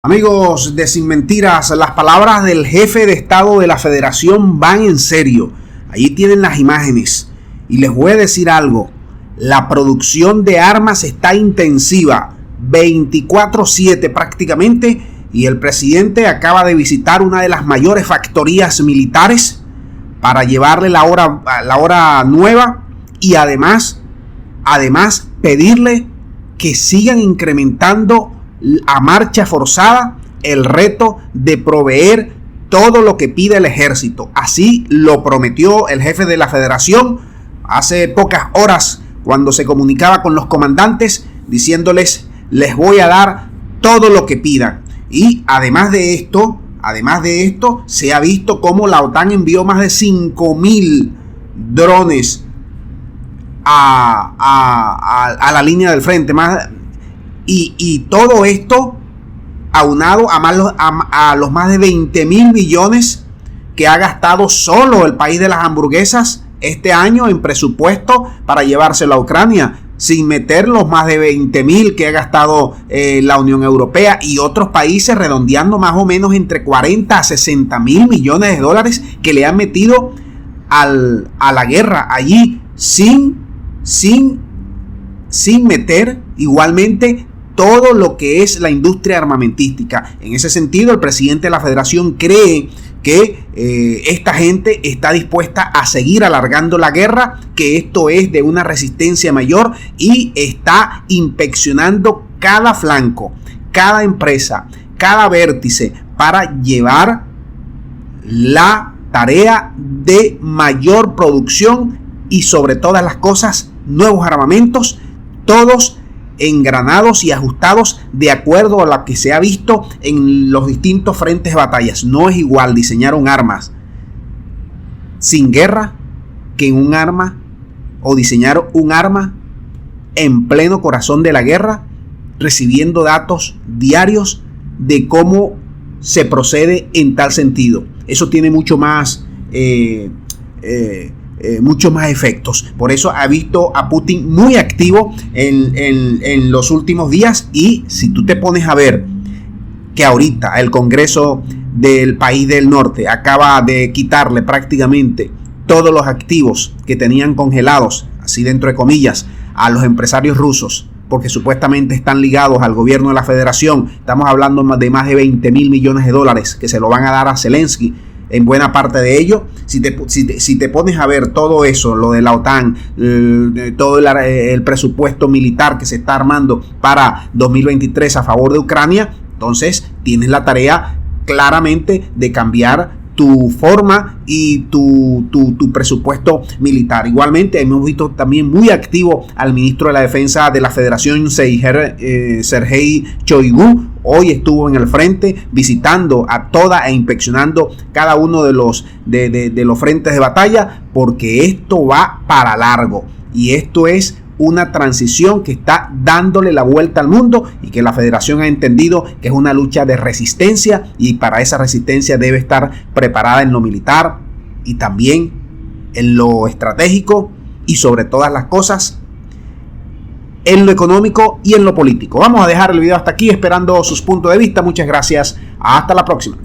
Amigos de Sin Mentiras, las palabras del jefe de Estado de la Federación van en serio. Allí tienen las imágenes. Y les voy a decir algo. La producción de armas está intensiva, 24/7 prácticamente. Y el presidente acaba de visitar una de las mayores factorías militares para llevarle la hora nueva. Y además pedirle que sigan incrementando a marcha forzada el reto de proveer todo lo que pide el ejército. Así lo prometió el jefe de la federación hace pocas horas cuando se comunicaba con los comandantes diciéndoles: les voy a dar todo lo que pidan. Y además de esto se ha visto cómo la OTAN envió más de 5,000 drones a la línea del frente. Y todo esto aunado a los más de 20,000 millones que ha gastado solo el país de las hamburguesas este año en presupuesto para llevárselo a Ucrania, sin meter los más de 20,000 que ha gastado la Unión Europea y otros países, redondeando más o menos entre 40 a 60,000 millones de dólares que le han metido a la guerra allí, sin meter igualmente todo lo que es la industria armamentística. En ese sentido, el presidente de la federación cree que esta gente está dispuesta a seguir alargando la guerra, que esto es de una resistencia mayor, y está inspeccionando cada flanco, cada empresa, cada vértice para llevar la tarea de mayor producción y, sobre todas las cosas, nuevos armamentos, todos engranados y ajustados de acuerdo a lo que se ha visto en los distintos frentes de batallas. No es igual diseñar un arma sin guerra que un arma o diseñar un arma en pleno corazón de la guerra, recibiendo datos diarios de cómo se procede en tal sentido. Eso tiene mucho más efectos. Por eso ha visto a Putin muy activo en los últimos días. Y si tú te pones a ver que ahorita el Congreso del país del norte acaba de quitarle prácticamente todos los activos que tenían congelados, así dentro de comillas, a los empresarios rusos, porque supuestamente están ligados al gobierno de la federación. Estamos hablando de más de 20,000 millones de dólares que se lo van a dar a Zelensky. En buena parte de ello, si te pones a ver todo eso, lo de la OTAN, todo el presupuesto militar que se está armando para 2023 a favor de Ucrania, entonces tienes la tarea claramente de cambiar tu forma y tu presupuesto militar. Igualmente hemos visto también muy activo al ministro de la Defensa de la Federación, Sergei Shoigu. Hoy estuvo en el frente visitando a toda e inspeccionando cada uno de los frentes de batalla, porque esto va para largo y esto es una transición que está dándole la vuelta al mundo y que la federación ha entendido que es una lucha de resistencia, y para esa resistencia debe estar preparada en lo militar y también en lo estratégico, y sobre todas las cosas en lo económico y en lo político. Vamos a dejar el video hasta aquí esperando sus puntos de vista. Muchas gracias. Hasta la próxima.